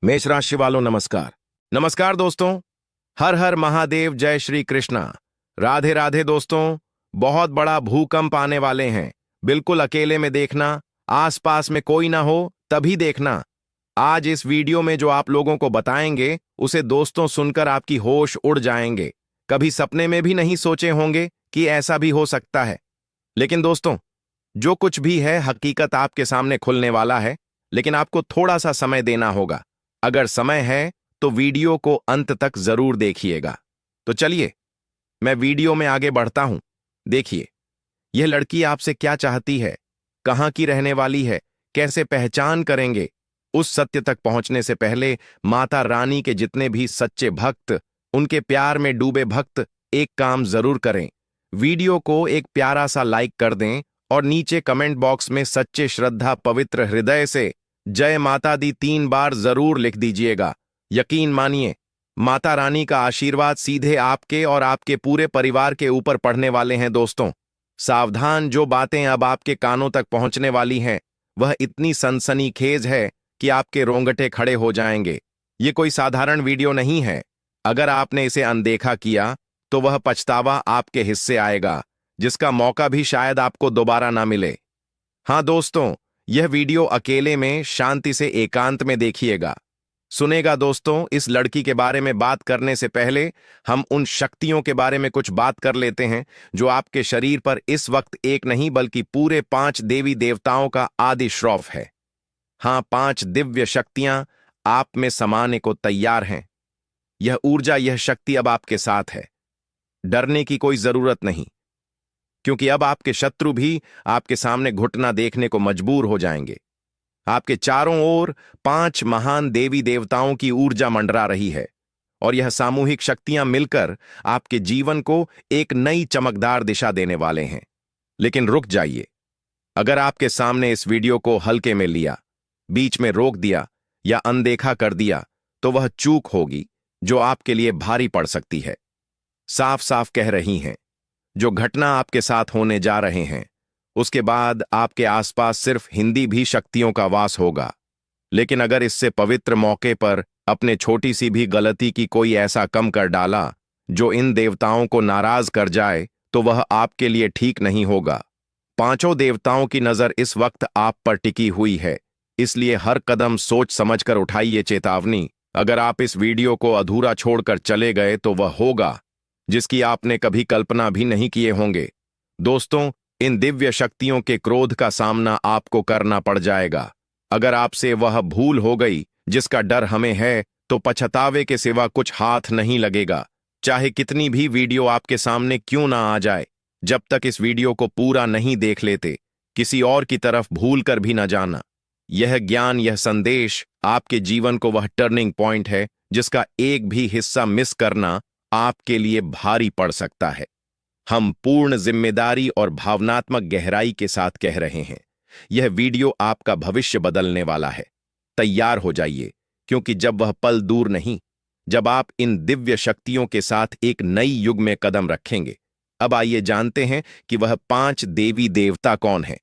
मेष राशि वालों नमस्कार। नमस्कार दोस्तों। हर हर महादेव, जय श्री कृष्णा। राधे राधे दोस्तों। बहुत बड़ा भूकंप आने वाले हैं। बिल्कुल अकेले में देखना, आसपास में कोई ना हो तभी देखना। आज इस वीडियो में जो आप लोगों को बताएंगे उसे दोस्तों सुनकर आपकी होश उड़ जाएंगे। कभी सपने में भी नहीं सोचे होंगे कि ऐसा भी हो सकता है। लेकिन दोस्तों, जो कुछ भी है हकीकत आपके सामने खुलने वाला है, लेकिन आपको थोड़ा सा समय देना होगा। अगर समय है तो वीडियो को अंत तक जरूर देखिएगा। तो चलिए मैं वीडियो में आगे बढ़ता हूं। देखिए, यह लड़की आपसे क्या चाहती है, कहां की रहने वाली है, कैसे पहचान करेंगे। उस सत्य तक पहुंचने से पहले माता रानी के जितने भी सच्चे भक्त, उनके प्यार में डूबे भक्त एक काम जरूर करें। वीडियो को एक प्यारा सा लाइक कर दें और नीचे कमेंट बॉक्स में सच्चे श्रद्धा पवित्र हृदय से जय माता दी 3 बार जरूर लिख दीजिएगा। यकीन मानिए, माता रानी का आशीर्वाद सीधे आपके और आपके पूरे परिवार के ऊपर पड़ने वाले हैं दोस्तों। सावधान, जो बातें अब आपके कानों तक पहुंचने वाली हैं वह इतनी सनसनीखेज है कि आपके रोंगटे खड़े हो जाएंगे। ये कोई साधारण वीडियो नहीं है। अगर आपने इसे अनदेखा किया तो वह पछतावा आपके हिस्से आएगा, जिसका मौका भी शायद आपको दोबारा ना मिले। हाँ दोस्तों, यह वीडियो अकेले में शांति से एकांत में देखिएगा। सुनेगा दोस्तों, इस लड़की के बारे में बात करने से पहले हम उन शक्तियों के बारे में कुछ बात कर लेते हैं जो आपके शरीर पर इस वक्त एक नहीं बल्कि पूरे 5 देवी देवताओं का आदि श्रॉफ है। हाँ, 5 दिव्य शक्तियां आप में समाने को तैयार हैं। यह ऊर्जा, यह शक्ति अब आपके साथ है। डरने की कोई जरूरत नहीं, क्योंकि अब आपके शत्रु भी आपके सामने घुटना देखने को मजबूर हो जाएंगे। आपके चारों ओर 5 महान देवी देवताओं की ऊर्जा मंडरा रही है और यह सामूहिक शक्तियां मिलकर आपके जीवन को एक नई चमकदार दिशा देने वाले हैं। लेकिन रुक जाइए। अगर आपके सामने इस वीडियो को हल्के में लिया, बीच में रोक दिया या अनदेखा कर दिया तो वह चूक होगी जो आपके लिए भारी पड़ सकती है। साफ साफ कह रही हैं, जो घटना आपके साथ होने जा रहे हैं उसके बाद आपके आसपास सिर्फ हिंदी भी शक्तियों का वास होगा। लेकिन अगर इससे पवित्र मौके पर अपने छोटी सी भी गलती की कोई ऐसा कम कर डाला जो इन देवताओं को नाराज कर जाए तो वह आपके लिए ठीक नहीं होगा। 5 देवताओं की नजर इस वक्त आप पर टिकी हुई है, इसलिए हर कदम सोच समझकर उठाइए। चेतावनी, अगर आप इस वीडियो को अधूरा छोड़कर चले गए तो वह होगा जिसकी आपने कभी कल्पना भी नहीं किए होंगे। दोस्तों, इन दिव्य शक्तियों के क्रोध का सामना आपको करना पड़ जाएगा। अगर आपसे वह भूल हो गई जिसका डर हमें है तो पछतावे के सिवा कुछ हाथ नहीं लगेगा, चाहे कितनी भी वीडियो आपके सामने क्यों ना आ जाए। जब तक इस वीडियो को पूरा नहीं देख लेते, किसी और की तरफ भूल कर भी ना जाना। यह ज्ञान, यह संदेश आपके जीवन को वह टर्निंग पॉइंट है जिसका एक भी हिस्सा मिस करना आपके लिए भारी पड़ सकता है। हम पूर्ण जिम्मेदारी और भावनात्मक गहराई के साथ कह रहे हैं, यह वीडियो आपका भविष्य बदलने वाला है। तैयार हो जाइए, क्योंकि जब वह पल दूर नहीं जब आप इन दिव्य शक्तियों के साथ एक नई युग में कदम रखेंगे। अब आइए जानते हैं कि वह 5 देवी देवता कौन है,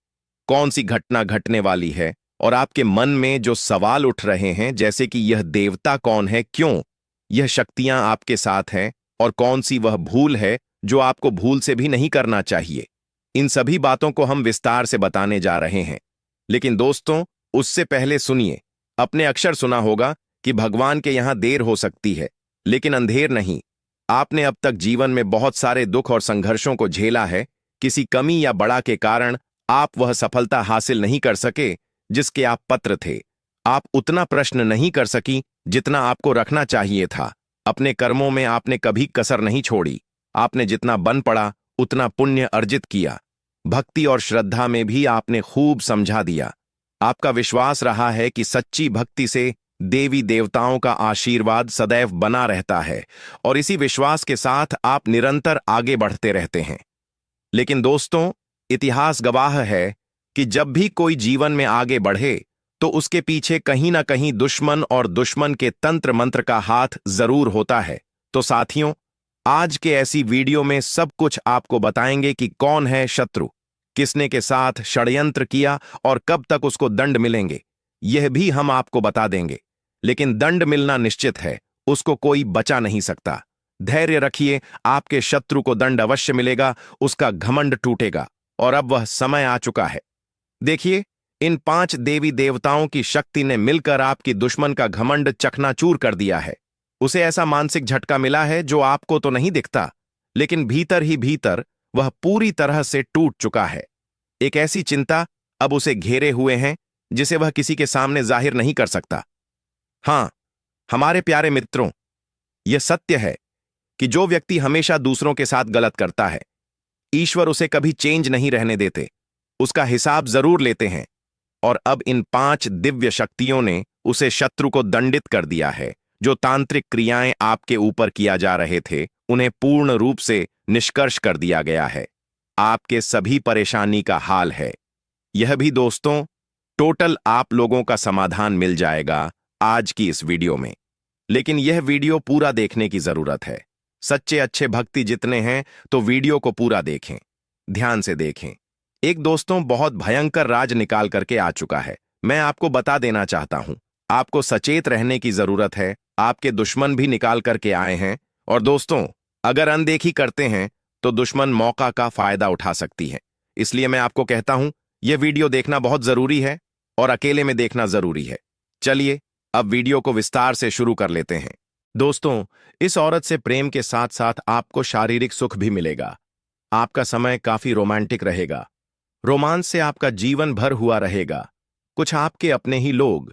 कौन सी घटना घटने वाली है और आपके मन में जो सवाल उठ रहे हैं, जैसे कि यह देवता कौन है, क्यों यह शक्तियां आपके साथ हैं और कौन सी वह भूल है जो आपको भूल से भी नहीं करना चाहिए। इन सभी बातों को हम विस्तार से बताने जा रहे हैं। लेकिन दोस्तों, उससे पहले सुनिए, अपने अक्सर सुना होगा कि भगवान के यहां देर हो सकती है लेकिन अंधेर नहीं। आपने अब तक जीवन में बहुत सारे दुख और संघर्षों को झेला है। किसी कमी या बड़ा के कारण आप वह सफलता हासिल नहीं कर सके जिसके आप पात्र थे। आप उतना प्रश्न नहीं कर सकी जितना आपको रखना चाहिए था। अपने कर्मों में आपने कभी कसर नहीं छोड़ी। आपने जितना बन पड़ा उतना पुण्य अर्जित किया। भक्ति और श्रद्धा में भी आपने खूब समझा दिया। आपका विश्वास रहा है कि सच्ची भक्ति से देवी देवताओं का आशीर्वाद सदैव बना रहता है और इसी विश्वास के साथ आप निरंतर आगे बढ़ते रहते हैं। लेकिन दोस्तों, इतिहास गवाह है कि जब भी कोई जीवन में आगे बढ़े तो उसके पीछे कहीं ना कहीं दुश्मन और दुश्मन के तंत्र मंत्र का हाथ जरूर होता है। तो साथियों, आज के ऐसी वीडियो में सब कुछ आपको बताएंगे कि कौन है शत्रु, किसने के साथ षड्यंत्र किया और कब तक उसको दंड मिलेंगे, यह भी हम आपको बता देंगे। लेकिन दंड मिलना निश्चित है, उसको कोई बचा नहीं सकता। धैर्य रखिए, आपके शत्रु को दंड अवश्य मिलेगा, उसका घमंड टूटेगा और अब वह समय आ चुका है। देखिए, इन 5 देवी देवताओं की शक्ति ने मिलकर आपकी दुश्मन का घमंड चकनाचूर कर दिया है। उसे ऐसा मानसिक झटका मिला है जो आपको तो नहीं दिखता, लेकिन भीतर ही भीतर वह पूरी तरह से टूट चुका है। एक ऐसी चिंता अब उसे घेरे हुए हैं जिसे वह किसी के सामने जाहिर नहीं कर सकता। हां, हमारे प्यारे मित्रों, यह सत्य है कि जो व्यक्ति हमेशा दूसरों के साथ गलत करता है, ईश्वर उसे कभी चेंज नहीं रहने देते, उसका हिसाब जरूर लेते हैं। और अब इन 5 दिव्य शक्तियों ने उसे शत्रु को दंडित कर दिया है। जो तांत्रिक क्रियाएं आपके ऊपर किया जा रहे थे, उन्हें पूर्ण रूप से निष्कर्ष कर दिया गया है। आपके सभी परेशानी का हाल है। यह भी दोस्तों, टोटल आप लोगों का समाधान मिल जाएगा आज की इस वीडियो में। लेकिन यह वीडियो पूरा देखने की जरूरत है। सच्चे अच्छे भक्ति जितने हैं तो वीडियो को पूरा देखें, ध्यान से देखें। एक दोस्तों बहुत भयंकर राज निकाल करके आ चुका है। मैं आपको बता देना चाहता हूं, आपको सचेत रहने की जरूरत है। आपके दुश्मन भी निकाल करके आए हैं। और दोस्तों, अगर अनदेखी करते हैं तो दुश्मन मौका का फायदा उठा सकती है। इसलिए मैं आपको कहता हूं, यह वीडियो देखना बहुत जरूरी है और अकेले में देखना जरूरी है। चलिए अब वीडियो को विस्तार से शुरू कर लेते हैं। दोस्तों, इस औरत से प्रेम के साथ साथ आपको शारीरिक सुख भी मिलेगा। आपका समय काफी रोमांटिक रहेगा। रोमांस से आपका जीवन भर हुआ रहेगा। कुछ आपके अपने ही लोग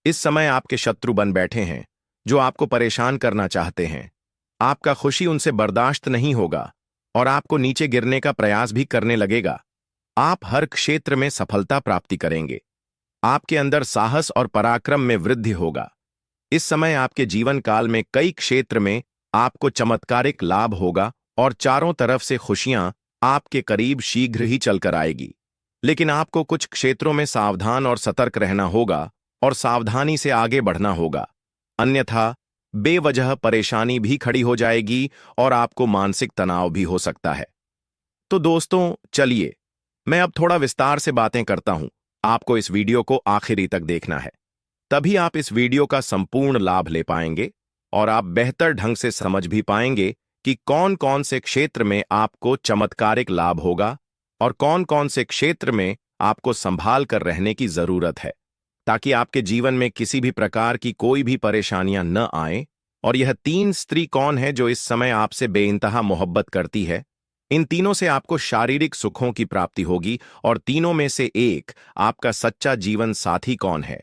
इस समय आपके शत्रु बन बैठे हैं, जो आपको परेशान करना चाहते हैं। आपका खुशी उनसे बर्दाश्त नहीं होगा और आपको नीचे गिरने का प्रयास भी करने लगेगा। आप हर क्षेत्र में सफलता प्राप्ति करेंगे। आपके अंदर साहस और पराक्रम में वृद्धि होगा। इस समय आपके जीवन काल में कई क्षेत्र में आपको चमत्कारिक लाभ होगा और चारों तरफ से खुशियां आपके करीब शीघ्र ही चलकर आएगी। लेकिन आपको कुछ क्षेत्रों में सावधान और सतर्क रहना होगा और सावधानी से आगे बढ़ना होगा, अन्यथा बेवजह परेशानी भी खड़ी हो जाएगी और आपको मानसिक तनाव भी हो सकता है। तो दोस्तों चलिए, मैं अब थोड़ा विस्तार से बातें करता हूं। आपको इस वीडियो को आखिरी तक देखना है, तभी आप इस वीडियो का संपूर्ण लाभ ले पाएंगे और आप बेहतर ढंग से समझ भी पाएंगे कि कौन कौन से क्षेत्र में आपको चमत्कारिक लाभ होगा और कौन कौन से क्षेत्र में आपको संभाल कर रहने की जरूरत है, ताकि आपके जीवन में किसी भी प्रकार की कोई भी परेशानियां न आए। और यह 3 स्त्री कौन है जो इस समय आपसे बेइंतहा मोहब्बत करती है? इन तीनों से आपको शारीरिक सुखों की प्राप्ति होगी और तीनों में से एक आपका सच्चा जीवन साथी कौन है,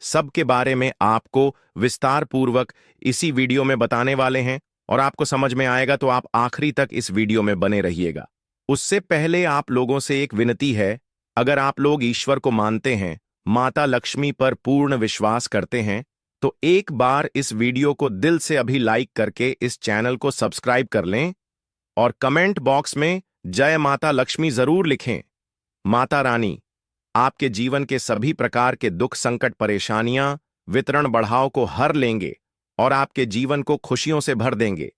सबके बारे में आपको विस्तार पूर्वक इसी वीडियो में बताने वाले हैं। और आपको समझ में आएगा तो आप आखिरी तक इस वीडियो में बने रहिएगा। उससे पहले आप लोगों से एक विनती है, अगर आप लोग ईश्वर को मानते हैं, माता लक्ष्मी पर पूर्ण विश्वास करते हैं, तो एक बार इस वीडियो को दिल से अभी लाइक करके इस चैनल को सब्सक्राइब कर लें और कमेंट बॉक्स में जय माता लक्ष्मी जरूर लिखें। माता रानी आपके जीवन के सभी प्रकार के दुख संकट परेशानियां वितरण बढ़ाव को हर लेंगे और आपके जीवन को खुशियों से भर देंगे।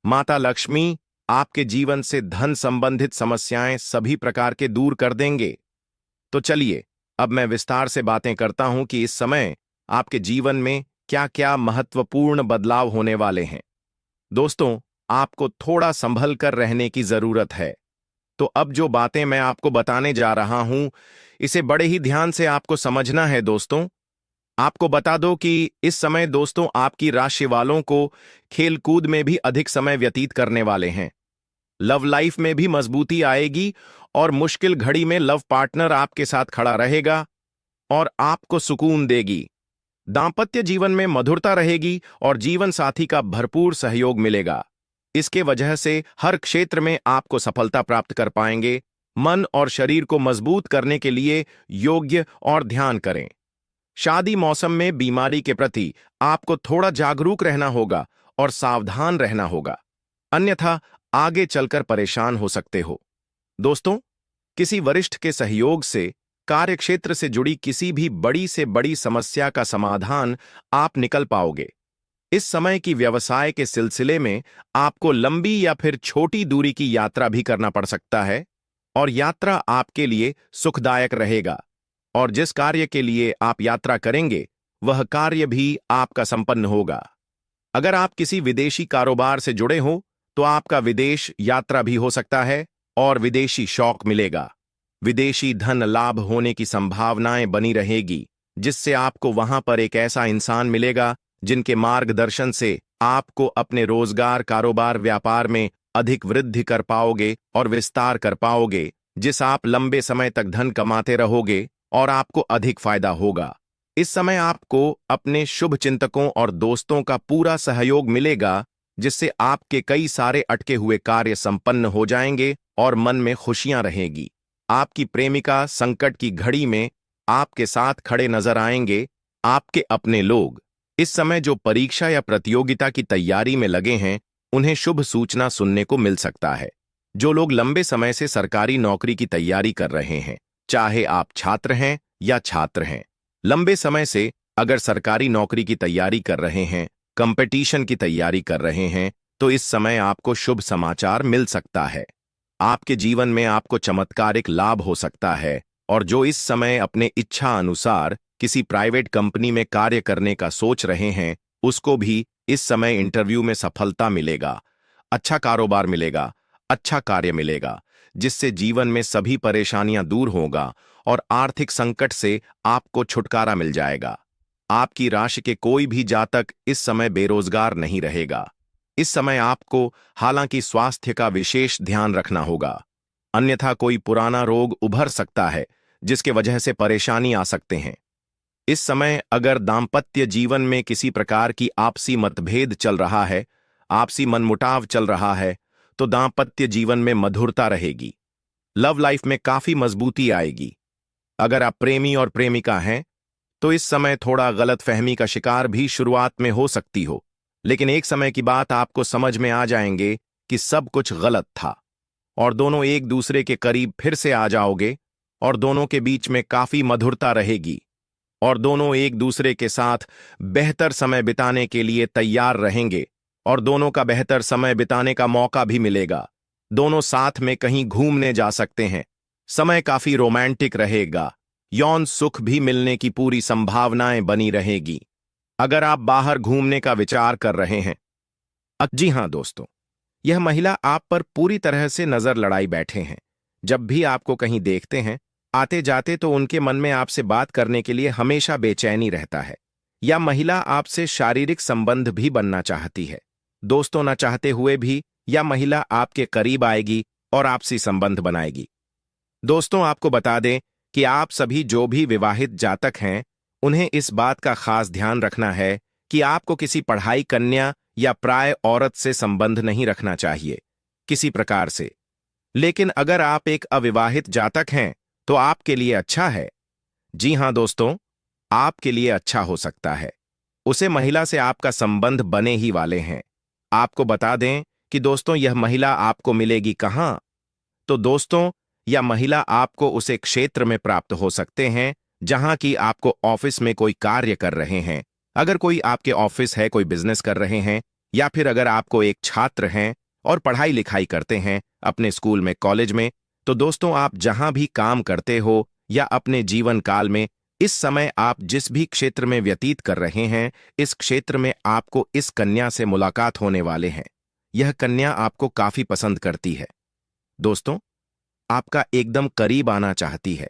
माता लक्ष्मी आपके जीवन से धन संबंधित समस्याएं सभी प्रकार के दूर कर देंगे। तो चलिए अब मैं विस्तार से बातें करता हूं कि इस समय आपके जीवन में क्या क्या महत्वपूर्ण बदलाव होने वाले हैं। दोस्तों, आपको थोड़ा संभल कर रहने की जरूरत है। तो अब जो बातें मैं आपको बताने जा रहा हूं, इसे बड़े ही ध्यान से आपको समझना है। दोस्तों, आपको बता दो कि इस समय दोस्तों आपकी राशि वालों को खेलकूद में भी अधिक समय व्यतीत करने वाले हैं। लव लाइफ में भी मजबूती आएगी और मुश्किल घड़ी में लव पार्टनर आपके साथ खड़ा रहेगा और आपको सुकून देगी। दांपत्य जीवन में मधुरता रहेगी और जीवन साथी का भरपूर सहयोग मिलेगा। इसके वजह से हर क्षेत्र में आपको सफलता प्राप्त कर पाएंगे। मन और शरीर को मजबूत करने के लिए योग्य और ध्यान करें। शादी मौसम में बीमारी के प्रति आपको थोड़ा जागरूक रहना होगा और सावधान रहना होगा, अन्यथा आगे चलकर परेशान हो सकते हो। दोस्तों, किसी वरिष्ठ के सहयोग से कार्यक्षेत्र से जुड़ी किसी भी बड़ी से बड़ी समस्या का समाधान आप निकल पाओगे। इस समय की व्यवसाय के सिलसिले में आपको लंबी या फिर छोटी दूरी की यात्रा भी करना पड़ सकता है और यात्रा आपके लिए सुखदायक रहेगा। और जिस कार्य के लिए आप यात्रा करेंगे वह कार्य भी आपका संपन्न होगा। अगर आप किसी विदेशी कारोबार से जुड़े हो तो आपका विदेश यात्रा भी हो सकता है और विदेशी शौक मिलेगा। विदेशी धन लाभ होने की संभावनाएं बनी रहेगी, जिससे आपको वहां पर एक ऐसा इंसान मिलेगा जिनके मार्गदर्शन से आपको अपने रोजगार, कारोबार, व्यापार में अधिक वृद्धि कर पाओगे और विस्तार कर पाओगे, जिस आप लंबे समय तक धन कमाते रहोगे और आपको अधिक फायदा होगा। इस समय आपको अपने शुभ चिंतकों और दोस्तों का पूरा सहयोग मिलेगा, जिससे आपके कई सारे अटके हुए कार्य संपन्न हो जाएंगे और मन में खुशियां रहेगी। आपकी प्रेमिका संकट की घड़ी में आपके साथ खड़े नजर आएंगे। आपके अपने लोग इस समय जो परीक्षा या प्रतियोगिता की तैयारी में लगे हैं, उन्हें शुभ सूचना सुनने को मिल सकता है। जो लोग लंबे समय से सरकारी नौकरी की तैयारी कर रहे हैं, चाहे आप छात्र हैं या छात्र हैं, लंबे समय से अगर सरकारी नौकरी की तैयारी कर रहे हैं, कंपटीशन की तैयारी कर रहे हैं, तो इस समय आपको शुभ समाचार मिल सकता है। आपके जीवन में आपको चमत्कारिक लाभ हो सकता है। और जो इस समय अपने इच्छा अनुसार किसी प्राइवेट कंपनी में कार्य करने का सोच रहे हैं, उसको भी इस समय इंटरव्यू में सफलता मिलेगा, अच्छा कारोबार मिलेगा, अच्छा कार्य मिलेगा, जिससे जीवन में सभी परेशानियां दूर होगा और आर्थिक संकट से आपको छुटकारा मिल जाएगा। आपकी राशि के कोई भी जातक इस समय बेरोजगार नहीं रहेगा। इस समय आपको हालांकि स्वास्थ्य का विशेष ध्यान रखना होगा, अन्यथा कोई पुराना रोग उभर सकता है जिसके वजह से परेशानी आ सकते हैं। इस समय अगर दांपत्य जीवन में किसी प्रकार की आपसी मतभेद चल रहा है, आपसी मनमुटाव चल रहा है, तो दांपत्य जीवन में मधुरता रहेगी। लव लाइफ में काफी मजबूती आएगी। अगर आप प्रेमी और प्रेमिका हैं तो इस समय थोड़ा गलतफहमी का शिकार भी शुरुआत में हो सकती हो, लेकिन एक समय की बात आपको समझ में आ जाएंगे कि सब कुछ गलत था और दोनों एक दूसरे के करीब फिर से आ जाओगे और दोनों के बीच में काफी मधुरता रहेगी और दोनों एक दूसरे के साथ बेहतर समय बिताने के लिए तैयार रहेंगे और दोनों का बेहतर समय बिताने का मौका भी मिलेगा। दोनों साथ में कहीं घूमने जा सकते हैं। समय काफी रोमांटिक रहेगा। यौन सुख भी मिलने की पूरी संभावनाएं बनी रहेगी अगर आप बाहर घूमने का विचार कर रहे हैं। जी हां दोस्तों, यह महिला आप पर पूरी तरह से नजर लड़ाई बैठे हैं। जब भी आपको कहीं देखते हैं आते जाते, तो उनके मन में आपसे बात करने के लिए हमेशा बेचैनी रहता है। या महिला आपसे शारीरिक संबंध भी बनना चाहती है। दोस्तों न चाहते हुए भी या महिला आपके करीब आएगी और आपसी संबंध बनाएगी। दोस्तों, आपको बता दें कि आप सभी जो भी विवाहित जातक हैं, उन्हें इस बात का खास ध्यान रखना है कि आपको किसी पढ़ाई कन्या या प्राय औरत से संबंध नहीं रखना चाहिए किसी प्रकार से। लेकिन अगर आप एक अविवाहित जातक हैं तो आपके लिए अच्छा है। जी हां दोस्तों, आपके लिए अच्छा हो सकता है। उसे महिला से आपका संबंध बने ही वाले हैं। आपको बता दें कि दोस्तों, यह महिला आपको मिलेगी कहां? तो दोस्तों, यह महिला आपको उसे क्षेत्र में प्राप्त हो सकते हैं जहां की आपको ऑफिस में कोई कार्य कर रहे हैं। अगर कोई आपके ऑफिस है, कोई बिजनेस कर रहे हैं, या फिर अगर आपको एक छात्र हैं और पढ़ाई लिखाई करते हैं अपने स्कूल में, कॉलेज में, तो दोस्तों आप जहां भी काम करते हो या अपने जीवन काल में इस समय आप जिस भी क्षेत्र में व्यतीत कर रहे हैं, इस क्षेत्र में आपको इस कन्या से मुलाकात होने वाले हैं। यह कन्या आपको काफी पसंद करती है। दोस्तों, आपका एकदम करीब आना चाहती है।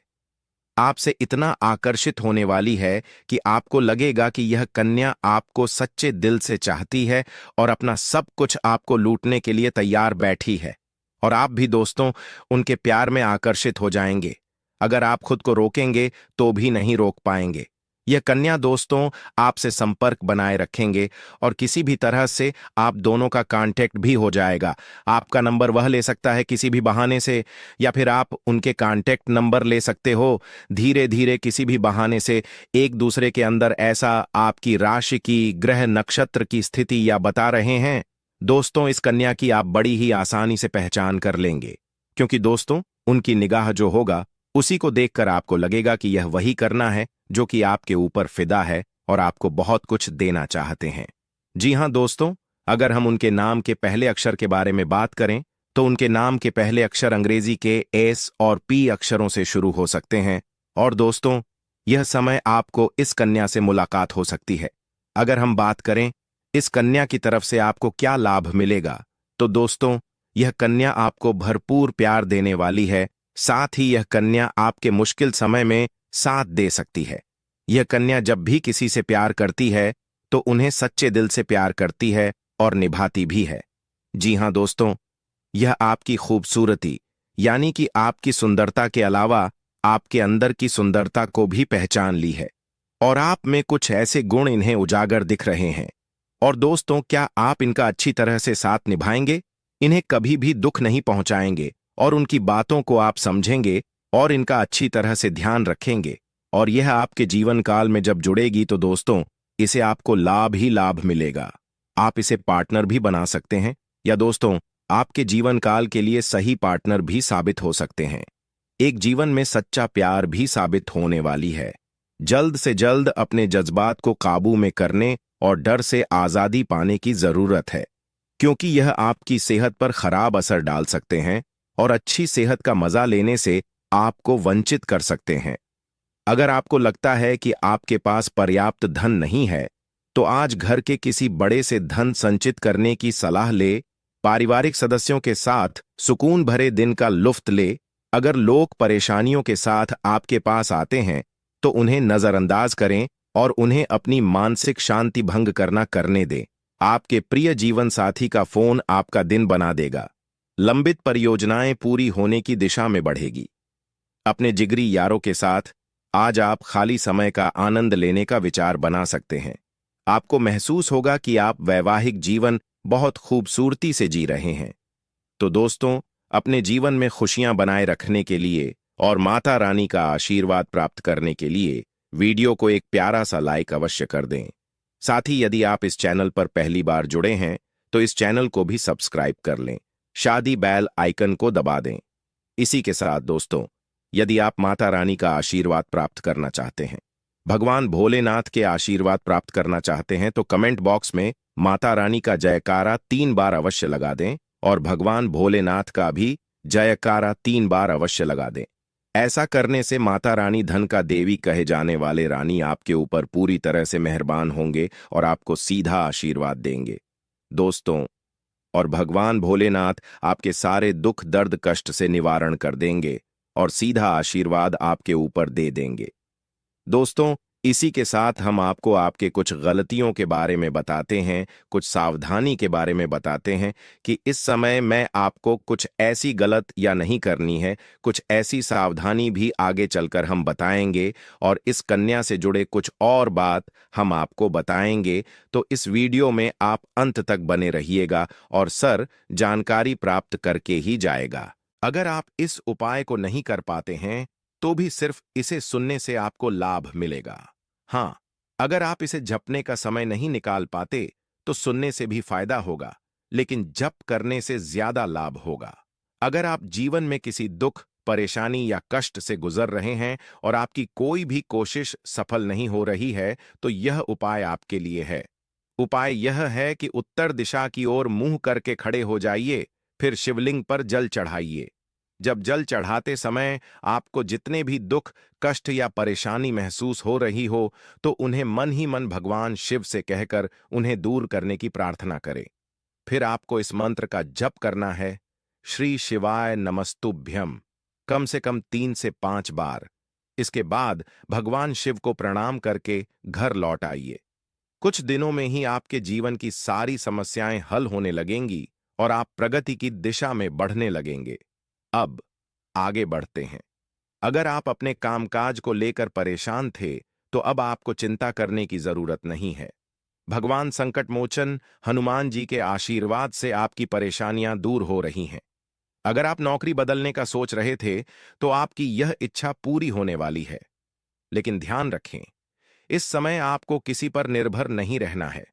आपसे इतना आकर्षित होने वाली है कि आपको लगेगा कि यह कन्या आपको सच्चे दिल से चाहती है और अपना सब कुछ आपको लूटने के लिए तैयार बैठी है। और आप भी दोस्तों उनके प्यार में आकर्षित हो जाएंगे। अगर आप खुद को रोकेंगे तो भी नहीं रोक पाएंगे। यह कन्या दोस्तों आपसे संपर्क बनाए रखेंगे और किसी भी तरह से आप दोनों का कांटेक्ट भी हो जाएगा। आपका नंबर वह ले सकता है किसी भी बहाने से, या फिर आप उनके कांटेक्ट नंबर ले सकते हो। धीरे धीरे किसी भी बहाने से एक दूसरे के अंदर ऐसा आपकी राशि की, ग्रह, नक्षत्र की स्थिति या बता रहे हैं। दोस्तों, इस कन्या की आप बड़ी ही आसानी से पहचान कर लेंगे, क्योंकि दोस्तों उनकी निगाह जो होगा उसी को देखकर आपको लगेगा कि यह वही करना है जो कि आपके ऊपर फिदा है और आपको बहुत कुछ देना चाहते हैं। जी हां दोस्तों, अगर हम उनके नाम के पहले अक्षर के बारे में बात करें तो उनके नाम के पहले अक्षर अंग्रेजी के एस और पी अक्षरों से शुरू हो सकते हैं। और दोस्तों, यह समय आपको इस कन्या से मुलाकात हो सकती है। अगर हम बात करें इस कन्या की तरफ से आपको क्या लाभ मिलेगा, तो दोस्तों, यह कन्या आपको भरपूर प्यार देने वाली है। साथ ही यह कन्या आपके मुश्किल समय में साथ दे सकती है। यह कन्या जब भी किसी से प्यार करती है तो उन्हें सच्चे दिल से प्यार करती है और निभाती भी है। जी हां दोस्तों, यह आपकी खूबसूरती यानी कि आपकी सुंदरता के अलावा आपके अंदर की सुंदरता को भी पहचान ली है और आप में कुछ ऐसे गुण इन्हें उजागर दिख रहे हैं। और दोस्तों, क्या आप इनका अच्छी तरह से साथ निभाएंगे? इन्हें कभी भी दुख नहीं पहुंचाएंगे और उनकी बातों को आप समझेंगे और इनका अच्छी तरह से ध्यान रखेंगे और यह आपके जीवन काल में जब जुड़ेगी तो दोस्तों, इसे आपको लाभ ही लाभ मिलेगा। आप इसे पार्टनर भी बना सकते हैं या दोस्तों, आपके जीवन काल के लिए सही पार्टनर भी साबित हो सकते हैं। एक जीवन में सच्चा प्यार भी साबित होने वाली है। जल्द से जल्द अपने जज्बात को काबू में करने और डर से आजादी पाने की जरूरत है, क्योंकि यह आपकी सेहत पर खराब असर डाल सकते हैं और अच्छी सेहत का मजा लेने से आपको वंचित कर सकते हैं। अगर आपको लगता है कि आपके पास पर्याप्त धन नहीं है, तो आज घर के किसी बड़े से धन संचित करने की सलाह ले, पारिवारिक सदस्यों के साथ सुकून भरे दिन का लुफ्त ले। अगर लोग परेशानियों के साथ आपके पास आते हैं, तो उन्हें नजरअंदाज करें और उन्हें अपनी मानसिक शांति भंग करने दें। आपके प्रिय जीवन साथी का फोन आपका दिन बना देगा। लंबित परियोजनाएं पूरी होने की दिशा में बढ़ेगी। अपने जिगरी यारों के साथ आज आप खाली समय का आनंद लेने का विचार बना सकते हैं। आपको महसूस होगा कि आप वैवाहिक जीवन बहुत खूबसूरती से जी रहे हैं। तो दोस्तों, अपने जीवन में खुशियां बनाए रखने के लिए और माता रानी का आशीर्वाद प्राप्त करने के लिए वीडियो को एक प्यारा सा लाइक अवश्य कर दें। साथ ही यदि आप इस चैनल पर पहली बार जुड़े हैं तो इस चैनल को भी सब्सक्राइब कर लें। शादी बेल आइकन को दबा दें। इसी के साथ दोस्तों, यदि आप माता रानी का आशीर्वाद प्राप्त करना चाहते हैं, भगवान भोलेनाथ के आशीर्वाद प्राप्त करना चाहते हैं, तो कमेंट बॉक्स में माता रानी का जयकारा 3 बार अवश्य लगा दें और भगवान भोलेनाथ का भी जयकारा 3 बार अवश्य लगा दें। ऐसा करने से माता रानी धन का देवी कहे जाने वाले रानी आपके ऊपर पूरी तरह से मेहरबान होंगे और आपको सीधा आशीर्वाद देंगे दोस्तों। और भगवान भोलेनाथ आपके सारे दुख दर्द कष्ट से निवारण कर देंगे और सीधा आशीर्वाद आपके ऊपर दे देंगे दोस्तों। इसी के साथ हम आपको आपके कुछ गलतियों के बारे में बताते हैं, कुछ सावधानी के बारे में बताते हैं कि इस समय मैं आपको कुछ ऐसी गलत या नहीं करनी है, कुछ ऐसी सावधानी भी आगे चलकर हम बताएंगे और इस कन्या से जुड़े कुछ और बात हम आपको बताएंगे। तो इस वीडियो में आप अंत तक बने रहिएगा और सर जानकारी प्राप्त करके ही जाएगा। अगर आप इस उपाय को नहीं कर पाते हैं तो भी सिर्फ इसे सुनने से आपको लाभ मिलेगा। हाँ, अगर आप इसे जपने का समय नहीं निकाल पाते तो सुनने से भी फायदा होगा, लेकिन जप करने से ज्यादा लाभ होगा। अगर आप जीवन में किसी दुख, परेशानी या कष्ट से गुजर रहे हैं और आपकी कोई भी कोशिश सफल नहीं हो रही है, तो यह उपाय आपके लिए है। उपाय यह है कि उत्तर दिशा की ओर मुंह करके खड़े हो जाइए, फिर शिवलिंग पर जल चढ़ाइए। जब जल चढ़ाते समय आपको जितने भी दुख, कष्ट या परेशानी महसूस हो रही हो, तो उन्हें मन ही मन भगवान शिव से कहकर उन्हें दूर करने की प्रार्थना करें। फिर आपको इस मंत्र का जप करना है, श्री शिवाय नमस्तुभ्यम, कम से कम 3 से 5 बार। इसके बाद भगवान शिव को प्रणाम करके घर लौट आइए। कुछ दिनों में ही आपके जीवन की सारी समस्याएं हल होने लगेंगी और आप प्रगति की दिशा में बढ़ने लगेंगे। अब आगे बढ़ते हैं। अगर आप अपने कामकाज को लेकर परेशान थे, तो अब आपको चिंता करने की जरूरत नहीं है। भगवान संकट मोचन हनुमान जी के आशीर्वाद से आपकी परेशानियां दूर हो रही हैं। अगर आप नौकरी बदलने का सोच रहे थे, तो आपकी यह इच्छा पूरी होने वाली है। लेकिन ध्यान रखें, इस समय आपको किसी पर निर्भर नहीं रहना है।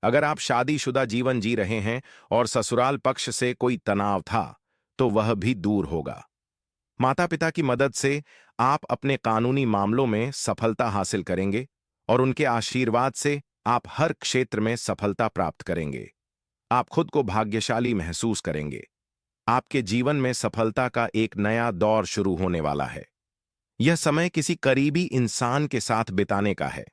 अगर आप शादीशुदा जीवन जी रहे हैं और ससुराल पक्ष से कोई तनाव था, तो वह भी दूर होगा। माता पिता की मदद से आप अपने कानूनी मामलों में सफलता हासिल करेंगे और उनके आशीर्वाद से आप हर क्षेत्र में सफलता प्राप्त करेंगे। आप खुद को भाग्यशाली महसूस करेंगे। आपके जीवन में सफलता का एक नया दौर शुरू होने वाला है। यह समय किसी करीबी इंसान के साथ बिताने का है।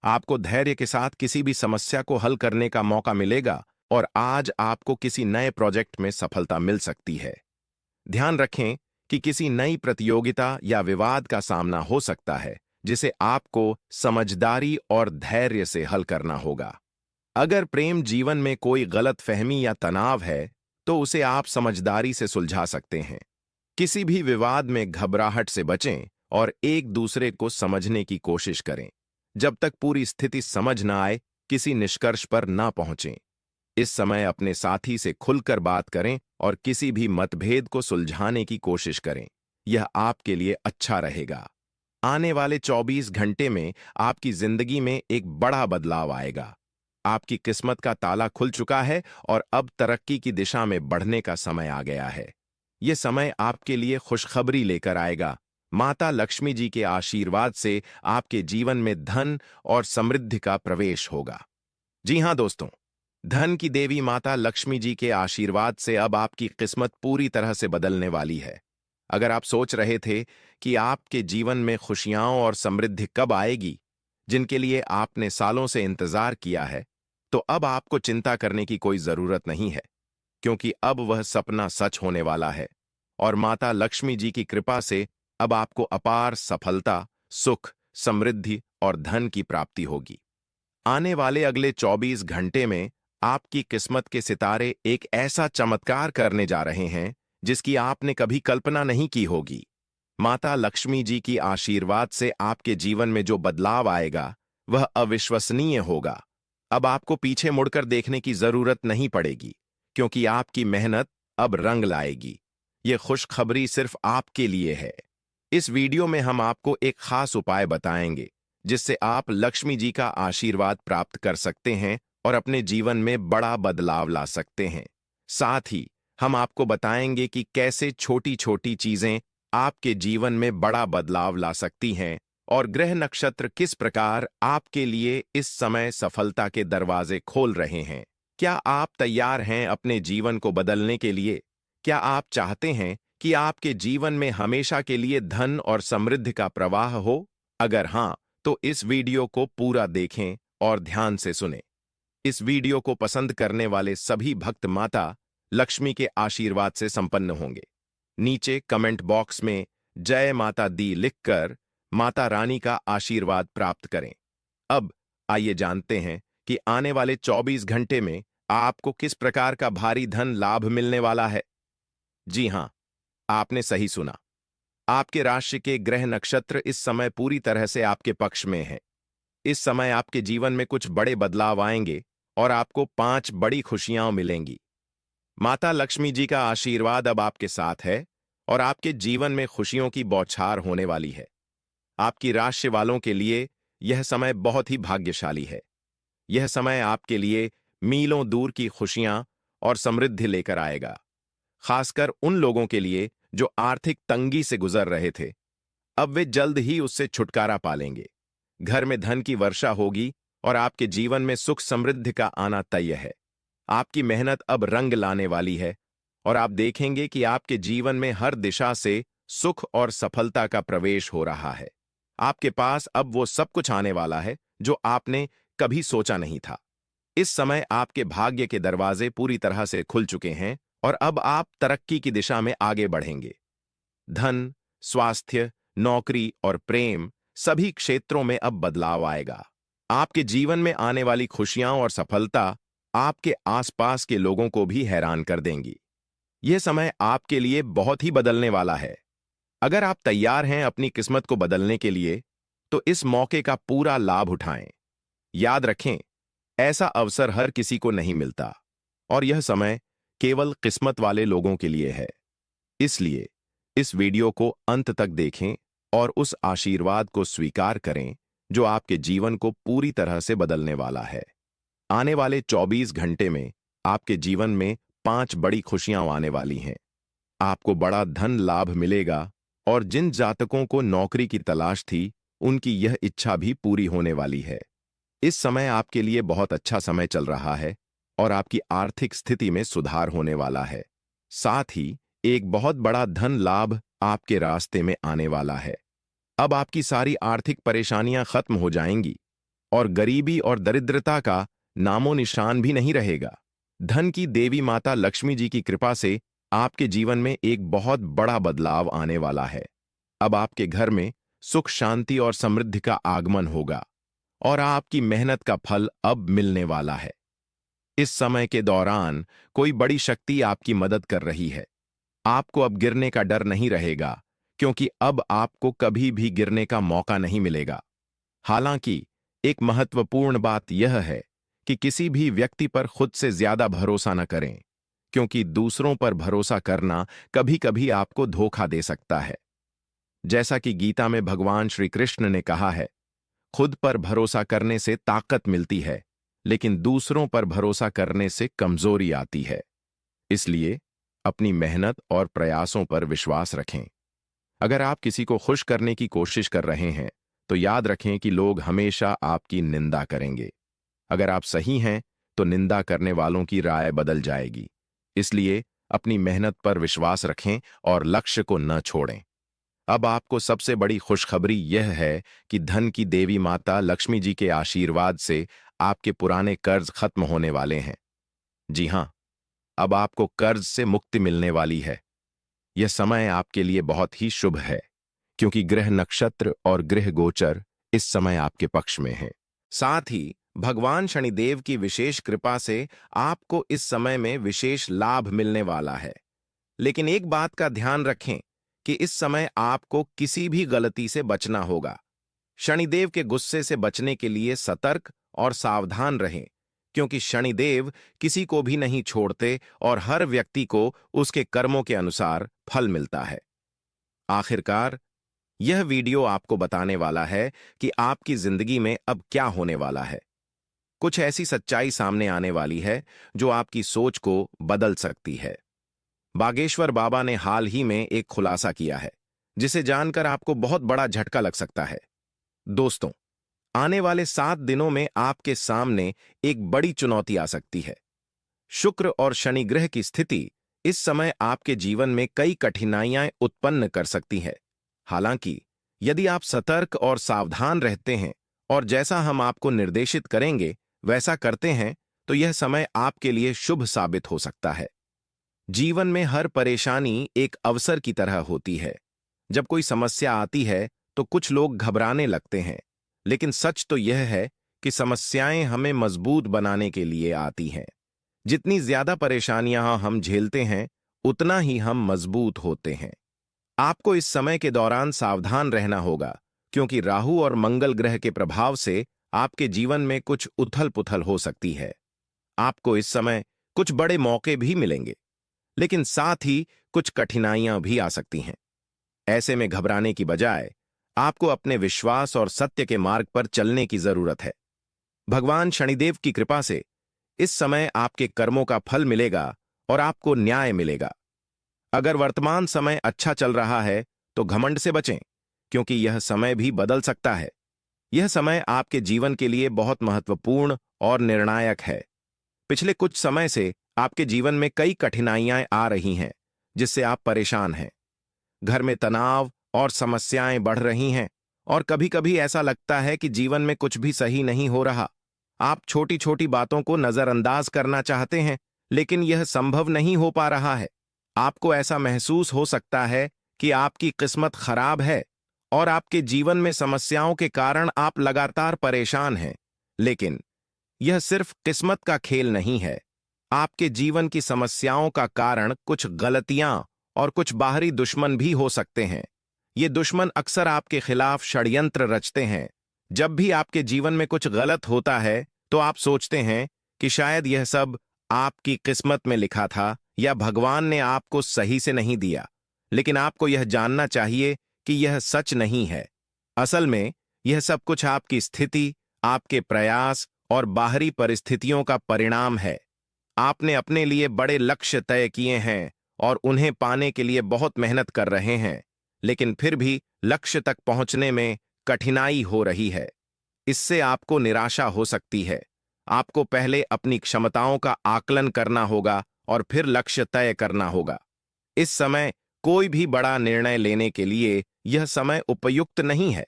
आपको धैर्य के साथ किसी भी समस्या को हल करने का मौका मिलेगा और आज आपको किसी नए प्रोजेक्ट में सफलता मिल सकती है। ध्यान रखें कि किसी नई प्रतियोगिता या विवाद का सामना हो सकता है, जिसे आपको समझदारी और धैर्य से हल करना होगा। अगर प्रेम जीवन में कोई गलतफहमी या तनाव है, तो उसे आप समझदारी से सुलझा सकते हैं। किसी भी विवाद में घबराहट से बचें और एक दूसरे को समझने की कोशिश करें। जब तक पूरी स्थिति समझ ना आए, किसी निष्कर्ष पर ना पहुंचें। इस समय अपने साथी से खुलकर बात करें और किसी भी मतभेद को सुलझाने की कोशिश करें। यह आपके लिए अच्छा रहेगा। आने वाले 24 घंटे में आपकी जिंदगी में एक बड़ा बदलाव आएगा। आपकी किस्मत का ताला खुल चुका है और अब तरक्की की दिशा में बढ़ने का समय आ गया है। यह समय आपके लिए खुशखबरी लेकर आएगा। माता लक्ष्मी जी के आशीर्वाद से आपके जीवन में धन और समृद्धि का प्रवेश होगा। जी हां दोस्तों, धन की देवी माता लक्ष्मी जी के आशीर्वाद से अब आपकी किस्मत पूरी तरह से बदलने वाली है। अगर आप सोच रहे थे कि आपके जीवन में खुशियां और समृद्धि कब आएगी, जिनके लिए आपने सालों से इंतजार किया है, तो अब आपको चिंता करने की कोई जरूरत नहीं है, क्योंकि अब वह सपना सच होने वाला है और माता लक्ष्मी जी की कृपा से अब आपको अपार सफलता, सुख, समृद्धि और धन की प्राप्ति होगी। आने वाले अगले 24 घंटे में आपकी किस्मत के सितारे एक ऐसा चमत्कार करने जा रहे हैं जिसकी आपने कभी कल्पना नहीं की होगी। माता लक्ष्मी जी की आशीर्वाद से आपके जीवन में जो बदलाव आएगा वह अविश्वसनीय होगा। अब आपको पीछे मुड़कर देखने की जरूरत नहीं पड़ेगी, क्योंकि आपकी मेहनत अब रंग लाएगी। यह खुशखबरी सिर्फ आपके लिए है। इस वीडियो में हम आपको एक खास उपाय बताएंगे जिससे आप लक्ष्मी जी का आशीर्वाद प्राप्त कर सकते हैं और अपने जीवन में बड़ा बदलाव ला सकते हैं। साथ ही हम आपको बताएंगे कि कैसे छोटी छोटी चीजें आपके जीवन में बड़ा बदलाव ला सकती हैं और ग्रह नक्षत्र किस प्रकार आपके लिए इस समय सफलता के दरवाजे खोल रहे हैं। क्या आप तैयार हैं अपने जीवन को बदलने के लिए? क्या आप चाहते हैं कि आपके जीवन में हमेशा के लिए धन और समृद्धि का प्रवाह हो? अगर हां, तो इस वीडियो को पूरा देखें और ध्यान से सुनें। इस वीडियो को पसंद करने वाले सभी भक्त माता लक्ष्मी के आशीर्वाद से संपन्न होंगे। नीचे कमेंट बॉक्स में जय माता दी लिखकर माता रानी का आशीर्वाद प्राप्त करें। अब आइए जानते हैं कि आने वाले 24 घंटे में आपको किस प्रकार का भारी धन लाभ मिलने वाला है। जी हां, आपने सही सुना। आपके राशि के ग्रह नक्षत्र इस समय पूरी तरह से आपके पक्ष में हैं। इस समय आपके जीवन में कुछ बड़े बदलाव आएंगे और आपको 5 बड़ी खुशियां मिलेंगी। माता लक्ष्मी जी का आशीर्वाद अब आपके साथ है और आपके जीवन में खुशियों की बौछार होने वाली है। आपकी राशि वालों के लिए यह समय बहुत ही भाग्यशाली है। यह समय आपके लिए मीलों दूर की खुशियां और समृद्धि लेकर आएगा, खासकर उन लोगों के लिए जो आर्थिक तंगी से गुजर रहे थे। अब वे जल्द ही उससे छुटकारा पालेंगे। घर में धन की वर्षा होगी और आपके जीवन में सुख समृद्धि का आना तय है। आपकी मेहनत अब रंग लाने वाली है और आप देखेंगे कि आपके जीवन में हर दिशा से सुख और सफलता का प्रवेश हो रहा है। आपके पास अब वो सब कुछ आने वाला है जो आपने कभी सोचा नहीं था। इस समय आपके भाग्य के दरवाजे पूरी तरह से खुल चुके हैं और अब आप तरक्की की दिशा में आगे बढ़ेंगे। धन, स्वास्थ्य, नौकरी और प्रेम सभी क्षेत्रों में अब बदलाव आएगा। आपके जीवन में आने वाली खुशियां और सफलता आपके आसपास के लोगों को भी हैरान कर देंगी। यह समय आपके लिए बहुत ही बदलने वाला है। अगर आप तैयार हैं अपनी किस्मत को बदलने के लिए, तो इस मौके का पूरा लाभ उठाएं। याद रखें, ऐसा अवसर हर किसी को नहीं मिलता और यह समय केवल किस्मत वाले लोगों के लिए है। इसलिए इस वीडियो को अंत तक देखें और उस आशीर्वाद को स्वीकार करें जो आपके जीवन को पूरी तरह से बदलने वाला है। आने वाले 24 घंटे में आपके जीवन में 5 बड़ी खुशियां आने वाली हैं। आपको बड़ा धन लाभ मिलेगा और जिन जातकों को नौकरी की तलाश थी, उनकी यह इच्छा भी पूरी होने वाली है। इस समय आपके लिए बहुत अच्छा समय चल रहा है और आपकी आर्थिक स्थिति में सुधार होने वाला है। साथ ही एक बहुत बड़ा धन लाभ आपके रास्ते में आने वाला है। अब आपकी सारी आर्थिक परेशानियां खत्म हो जाएंगी और गरीबी और दरिद्रता का नामो निशान भी नहीं रहेगा। धन की देवी माता लक्ष्मी जी की कृपा से आपके जीवन में एक बहुत बड़ा बदलाव आने वाला है। अब आपके घर में सुख शांति और समृद्धि का आगमन होगा और आपकी मेहनत का फल अब मिलने वाला है। इस समय के दौरान कोई बड़ी शक्ति आपकी मदद कर रही है। आपको अब गिरने का डर नहीं रहेगा, क्योंकि अब आपको कभी भी गिरने का मौका नहीं मिलेगा। हालांकि एक महत्वपूर्ण बात यह है कि किसी भी व्यक्ति पर खुद से ज्यादा भरोसा न करें, क्योंकि दूसरों पर भरोसा करना कभी-कभी आपको धोखा दे सकता है। जैसा कि गीता में भगवान श्री कृष्ण ने कहा है, खुद पर भरोसा करने से ताकत मिलती है, लेकिन दूसरों पर भरोसा करने से कमजोरी आती है। इसलिए अपनी मेहनत और प्रयासों पर विश्वास रखें। अगर आप किसी को खुश करने की कोशिश कर रहे हैं, तो याद रखें कि लोग हमेशा आपकी निंदा करेंगे। अगर आप सही हैं, तो निंदा करने वालों की राय बदल जाएगी। इसलिए अपनी मेहनत पर विश्वास रखें और लक्ष्य को न छोड़ें। अब आपको सबसे बड़ी खुशखबरी यह है कि धन की देवी माता लक्ष्मी जी के आशीर्वाद से आपके पुराने कर्ज खत्म होने वाले हैं। जी हां, अब आपको कर्ज से मुक्ति मिलने वाली है। यह समय आपके लिए बहुत ही शुभ है, क्योंकि ग्रह नक्षत्र और गृह गोचर इस समय आपके पक्ष में है। साथ ही भगवान शनिदेव की विशेष कृपा से आपको इस समय में विशेष लाभ मिलने वाला है। लेकिन एक बात का ध्यान रखें कि इस समय आपको किसी भी गलती से बचना होगा। शनिदेव के गुस्से से बचने के लिए सतर्क और सावधान रहें, क्योंकि शनिदेव किसी को भी नहीं छोड़ते और हर व्यक्ति को उसके कर्मों के अनुसार फल मिलता है। आखिरकार, यह वीडियो आपको बताने वाला है कि आपकी जिंदगी में अब क्या होने वाला है। कुछ ऐसी सच्चाई सामने आने वाली है जो आपकी सोच को बदल सकती है। बागेश्वर बाबा ने हाल ही में एक खुलासा किया है, जिसे जानकर आपको बहुत बड़ा झटका लग सकता है। दोस्तों, आने वाले 7 दिनों में आपके सामने एक बड़ी चुनौती आ सकती है। शुक्र और शनि ग्रह की स्थिति इस समय आपके जीवन में कई कठिनाइयां उत्पन्न कर सकती है। हालांकि यदि आप सतर्क और सावधान रहते हैं और जैसा हम आपको निर्देशित करेंगे वैसा करते हैं, तो यह समय आपके लिए शुभ साबित हो सकता है। जीवन में हर परेशानी एक अवसर की तरह होती है। जब कोई समस्या आती है तो कुछ लोग घबराने लगते हैं, लेकिन सच तो यह है कि समस्याएं हमें मजबूत बनाने के लिए आती हैं। जितनी ज्यादा परेशानियां हम झेलते हैं, उतना ही हम मजबूत होते हैं। आपको इस समय के दौरान सावधान रहना होगा, क्योंकि राहु और मंगल ग्रह के प्रभाव से आपके जीवन में कुछ उथल-पुथल हो सकती है। आपको इस समय कुछ बड़े मौके भी मिलेंगे, लेकिन साथ ही कुछ कठिनाइयां भी आ सकती हैं। ऐसे में घबराने की बजाय आपको अपने विश्वास और सत्य के मार्ग पर चलने की जरूरत है। भगवान शनिदेव की कृपा से इस समय आपके कर्मों का फल मिलेगा और आपको न्याय मिलेगा। अगर वर्तमान समय अच्छा चल रहा है, तो घमंड से बचें, क्योंकि यह समय भी बदल सकता है। यह समय आपके जीवन के लिए बहुत महत्वपूर्ण और निर्णायक है। पिछले कुछ समय से आपके जीवन में कई कठिनाइयां आ रही हैं, जिससे आप परेशान हैं। घर में तनाव और समस्याएं बढ़ रही हैं, और कभी-कभी ऐसा लगता है कि जीवन में कुछ भी सही नहीं हो रहा। आप छोटी-छोटी बातों को नजरअंदाज करना चाहते हैं, लेकिन यह संभव नहीं हो पा रहा है। आपको ऐसा महसूस हो सकता है कि आपकी किस्मत खराब है और आपके जीवन में समस्याओं के कारण आप लगातार परेशान हैं। लेकिन यह सिर्फ किस्मत का खेल नहीं है। आपके जीवन की समस्याओं का कारण कुछ गलतियां और कुछ बाहरी दुश्मन भी हो सकते हैं। ये दुश्मन अक्सर आपके खिलाफ षड्यंत्र रचते हैं। जब भी आपके जीवन में कुछ गलत होता है, तो आप सोचते हैं कि शायद यह सब आपकी किस्मत में लिखा था या भगवान ने आपको सही से नहीं दिया। लेकिन आपको यह जानना चाहिए कि यह सच नहीं है। असल में यह सब कुछ आपकी स्थिति, आपके प्रयास और बाहरी परिस्थितियों का परिणाम है। आपने अपने लिए बड़े लक्ष्य तय किए हैं और उन्हें पाने के लिए बहुत मेहनत कर रहे हैं, लेकिन फिर भी लक्ष्य तक पहुंचने में कठिनाई हो रही है। इससे आपको निराशा हो सकती है। आपको पहले अपनी क्षमताओं का आकलन करना होगा और फिर लक्ष्य तय करना होगा। इस समय कोई भी बड़ा निर्णय लेने के लिए यह समय उपयुक्त नहीं है।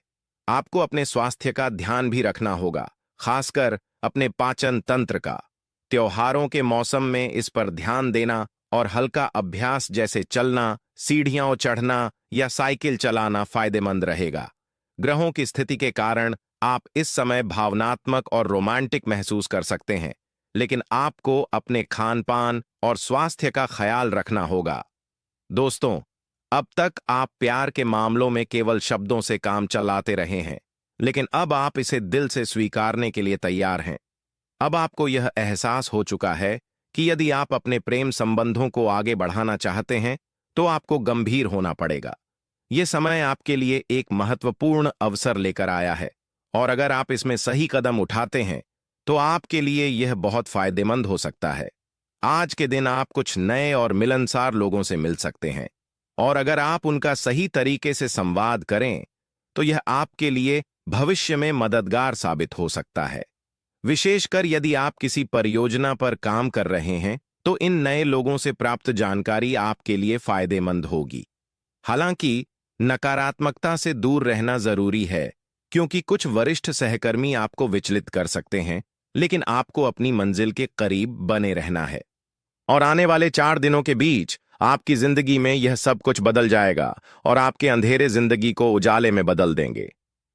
आपको अपने स्वास्थ्य का ध्यान भी रखना होगा, खासकर अपने पाचन तंत्र का। त्योहारों के मौसम में इस पर ध्यान देना और हल्का अभ्यास जैसे चलना, सीढ़ियां चढ़ना या साइकिल चलाना फायदेमंद रहेगा। ग्रहों की स्थिति के कारण आप इस समय भावनात्मक और रोमांटिक महसूस कर सकते हैं, लेकिन आपको अपने खान पान और स्वास्थ्य का ख्याल रखना होगा। दोस्तों, अब तक आप प्यार के मामलों में केवल शब्दों से काम चलाते रहे हैं, लेकिन अब आप इसे दिल से स्वीकारने के लिए तैयार हैं। अब आपको यह एहसास हो चुका है कि यदि आप अपने प्रेम संबंधों को आगे बढ़ाना चाहते हैं, तो आपको गंभीर होना पड़ेगा। यह समय आपके लिए एक महत्वपूर्ण अवसर लेकर आया है, और अगर आप इसमें सही कदम उठाते हैं, तो आपके लिए यह बहुत फायदेमंद हो सकता है। आज के दिन आप कुछ नए और मिलनसार लोगों से मिल सकते हैं, और अगर आप उनका सही तरीके से संवाद करें, तो यह आपके लिए भविष्य में मददगार साबित हो सकता है। विशेषकर यदि आप किसी परियोजना पर काम कर रहे हैं, तो इन नए लोगों से प्राप्त जानकारी आपके लिए फायदेमंद होगी। हालांकि नकारात्मकता से दूर रहना जरूरी है, क्योंकि कुछ वरिष्ठ सहकर्मी आपको विचलित कर सकते हैं, लेकिन आपको अपनी मंजिल के करीब बने रहना है। और आने वाले 4 दिनों के बीच आपकी जिंदगी में यह सब कुछ बदल जाएगा और आपके अंधेरे जिंदगी को उजाले में बदल देंगे।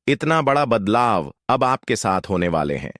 इतना बड़ा बदलाव अब आपके साथ होने वाले हैं।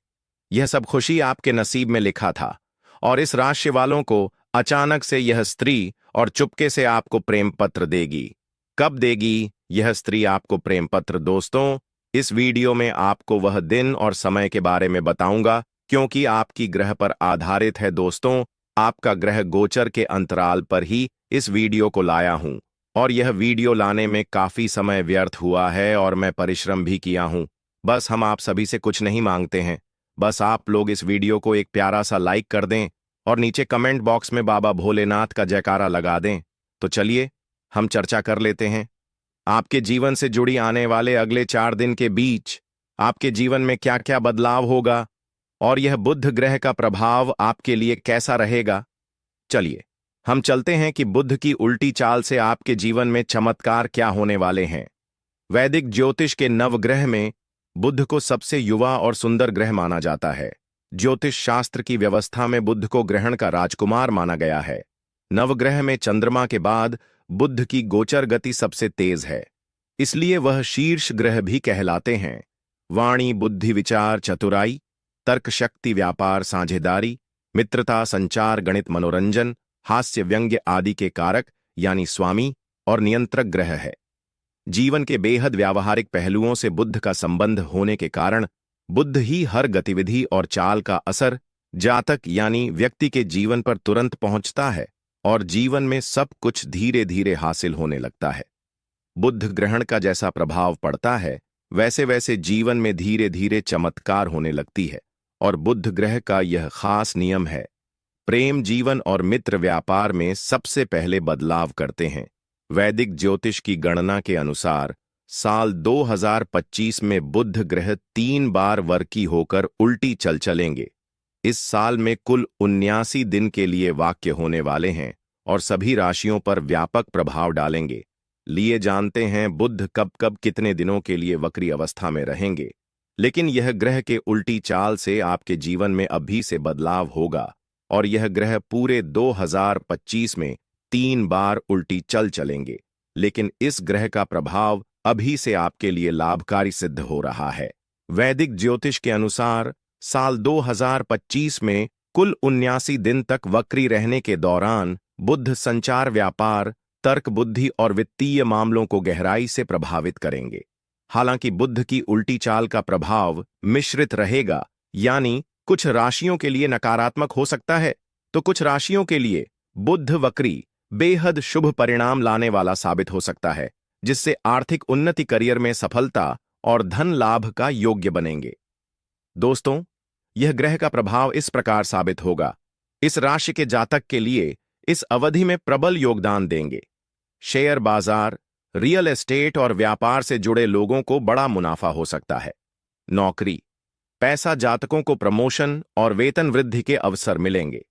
यह सब खुशी आपके नसीब में लिखा था, और इस राशि वालों को अचानक से यह स्त्री और चुपके से आपको प्रेम पत्र देगी। कब देगी यह स्त्री आपको प्रेम पत्र? दोस्तों, इस वीडियो में आपको वह दिन और समय के बारे में बताऊंगा, क्योंकि आपकी ग्रह पर आधारित है। दोस्तों, आपका ग्रह गोचर के अंतराल पर ही इस वीडियो को लाया हूं, और यह वीडियो लाने में काफी समय व्यर्थ हुआ है और मैं परिश्रम भी किया हूं। बस हम आप सभी से कुछ नहीं मांगते हैं, बस आप लोग इस वीडियो को एक प्यारा सा लाइक कर दें और नीचे कमेंट बॉक्स में बाबा भोलेनाथ का जयकारा लगा दें। तो चलिए हम चर्चा कर लेते हैं। आपके जीवन से जुड़ी आने वाले अगले 4 दिन के बीच आपके जीवन में क्या क्या बदलाव होगा, और यह बुध ग्रह का प्रभाव आपके लिए कैसा रहेगा। चलिए हम चलते हैं कि बुध की उल्टी चाल से आपके जीवन में चमत्कार क्या होने वाले हैं। वैदिक ज्योतिष के नवग्रह में बुध को सबसे युवा और सुंदर ग्रह माना जाता है। ज्योतिष शास्त्र की व्यवस्था में बुध को ग्रहण का राजकुमार माना गया है। नवग्रह में चंद्रमा के बाद बुध की गोचर गति सबसे तेज है, इसलिए वह शीर्ष ग्रह भी कहलाते हैं। वाणी, बुद्धि, विचार, चतुराई, तर्क शक्ति, व्यापार, साझेदारी, मित्रता, संचार, गणित, मनोरंजन, हास्य, व्यंग्य आदि के कारक यानी स्वामी और नियंत्रक ग्रह है। जीवन के बेहद व्यावहारिक पहलुओं से बुध का संबंध होने के कारण बुध ही हर गतिविधि और चाल का असर जातक यानी व्यक्ति के जीवन पर तुरंत पहुंचता है, और जीवन में सब कुछ धीरे धीरे हासिल होने लगता है। बुध ग्रहण का जैसा प्रभाव पड़ता है, वैसे वैसे जीवन में धीरे धीरे चमत्कार होने लगती है, और बुध ग्रह का यह खास नियम है। प्रेम जीवन और मित्र व्यापार में सबसे पहले बदलाव करते हैं। वैदिक ज्योतिष की गणना के अनुसार साल 2025 में बुध ग्रह 3 बार वर्की होकर उल्टी चल चलेंगे। इस साल में कुल 79 दिन के लिए वाक्य होने वाले हैं और सभी राशियों पर व्यापक प्रभाव डालेंगे। लिए जानते हैं बुध कब कब कितने दिनों के लिए वक्री अवस्था में रहेंगे, लेकिन यह ग्रह के उल्टी चाल से आपके जीवन में अभी से बदलाव होगा, और यह ग्रह पूरे 2025 में 3 बार उल्टी चल चलेंगे। लेकिन इस ग्रह का प्रभाव अभी से आपके लिए लाभकारी सिद्ध हो रहा है। वैदिक ज्योतिष के अनुसार साल 2025 में कुल 79 दिन तक वक्री रहने के दौरान बुध संचार, व्यापार, तर्क बुद्धि और वित्तीय मामलों को गहराई से प्रभावित करेंगे। हालांकि बुध की उल्टी चाल का प्रभाव मिश्रित रहेगा, यानी कुछ राशियों के लिए नकारात्मक हो सकता है, तो कुछ राशियों के लिए बुध वक्री बेहद शुभ परिणाम लाने वाला साबित हो सकता है, जिससे आर्थिक उन्नति, करियर में सफलता और धन लाभ का योग्य बनेंगे। दोस्तों, यह ग्रह का प्रभाव इस प्रकार साबित होगा। इस राशि के जातक के लिए इस अवधि में प्रबल योगदान देंगे। शेयर बाजार, रियल एस्टेट और व्यापार से जुड़े लोगों को बड़ा मुनाफा हो सकता है। नौकरी, पैसा, जातकों को प्रमोशन और वेतन वृद्धि के अवसर मिलेंगे।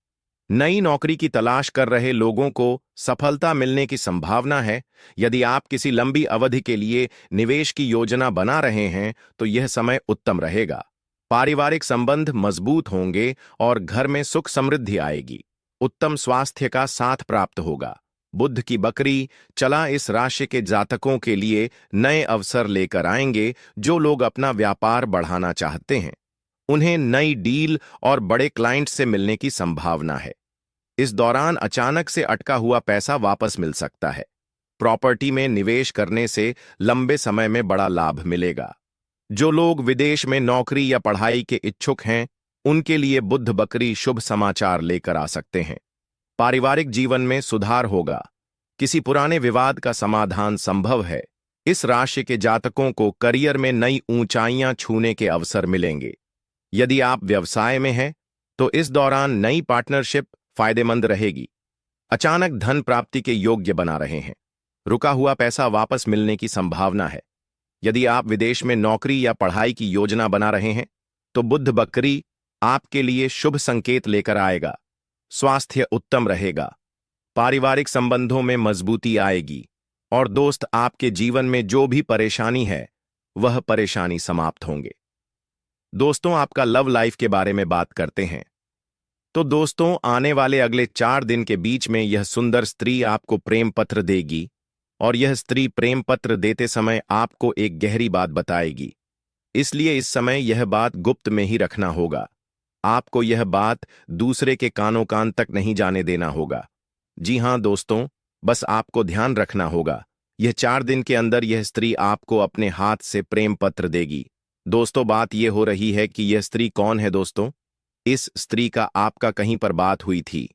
नई नौकरी की तलाश कर रहे लोगों को सफलता मिलने की संभावना है। यदि आप किसी लंबी अवधि के लिए निवेश की योजना बना रहे हैं तो यह समय उत्तम रहेगा। पारिवारिक संबंध मजबूत होंगे और घर में सुख समृद्धि आएगी। उत्तम स्वास्थ्य का साथ प्राप्त होगा। बुध की बकरी चला इस राशि के जातकों के लिए नए अवसर लेकर आएंगे। जो लोग अपना व्यापार बढ़ाना चाहते हैं उन्हें नई डील और बड़े क्लाइंट से मिलने की संभावना है। इस दौरान अचानक से अटका हुआ पैसा वापस मिल सकता है। प्रॉपर्टी में निवेश करने से लंबे समय में बड़ा लाभ मिलेगा। जो लोग विदेश में नौकरी या पढ़ाई के इच्छुक हैं उनके लिए बुध बकरी शुभ समाचार लेकर आ सकते हैं। पारिवारिक जीवन में सुधार होगा। किसी पुराने विवाद का समाधान संभव है। इस राशि के जातकों को करियर में नई ऊंचाइयां छूने के अवसर मिलेंगे। यदि आप व्यवसाय में हैं तो इस दौरान नई पार्टनरशिप फायदेमंद रहेगी। अचानक धन प्राप्ति के योग्य बना रहे हैं। रुका हुआ पैसा वापस मिलने की संभावना है। यदि आप विदेश में नौकरी या पढ़ाई की योजना बना रहे हैं तो बुध बकरी आपके लिए शुभ संकेत लेकर आएगा। स्वास्थ्य उत्तम रहेगा। पारिवारिक संबंधों में मजबूती आएगी और दोस्त आपके जीवन में जो भी परेशानी है वह परेशानी समाप्त होंगे। दोस्तों, आपका लव लाइफ के बारे में बात करते हैं तो दोस्तों, आने वाले अगले 4 दिन के बीच में यह सुंदर स्त्री आपको प्रेम पत्र देगी और यह स्त्री प्रेम पत्र देते समय आपको एक गहरी बात बताएगी। इसलिए इस समय यह बात गुप्त में ही रखना होगा। आपको यह बात दूसरे के कानों कान तक नहीं जाने देना होगा। जी हां दोस्तों, बस आपको ध्यान रखना होगा। यह 4 दिन के अंदर यह स्त्री आपको अपने हाथ से प्रेम पत्र देगी। दोस्तों, बात यह हो रही है कि यह स्त्री कौन है। दोस्तों, इस स्त्री का आपका कहीं पर बात हुई थी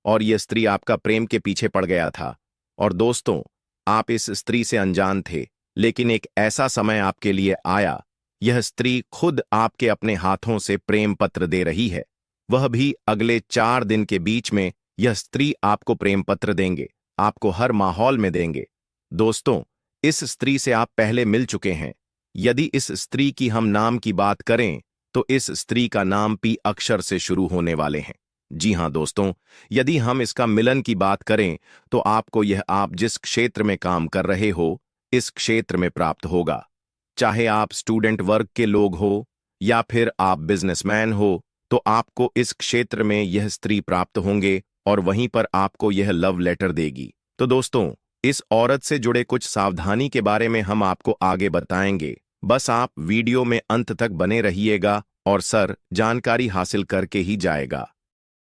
और यह स्त्री आपका प्रेम के पीछे पड़ गया था। और दोस्तों, आप इस स्त्री से अनजान थे, लेकिन एक ऐसा समय आपके लिए आया, यह स्त्री खुद आपके अपने हाथों से प्रेम पत्र दे रही है। वह भी अगले 4 दिन के बीच में यह स्त्री आपको प्रेम पत्र देंगे, आपको हर माहौल में देंगे। दोस्तों, इस स्त्री से आप पहले मिल चुके हैं। यदि इस स्त्री की हम नाम की बात करें तो इस स्त्री का नाम पी अक्षर से शुरू होने वाले हैं। जी हां दोस्तों, यदि हम इसका मिलन की बात करें तो आपको यह आप जिस क्षेत्र में काम कर रहे हो इस क्षेत्र में प्राप्त होगा। चाहे आप स्टूडेंट वर्ग के लोग हो या फिर आप बिजनेसमैन हो तो आपको इस क्षेत्र में यह स्त्री प्राप्त होंगे और वहीं पर आपको यह लव लेटर देगी। तो दोस्तों, इस औरत से जुड़े कुछ सावधानी के बारे में हम आपको आगे बताएंगे। बस आप वीडियो में अंत तक बने रहिएगा और सर जानकारी हासिल करके ही जाएगा।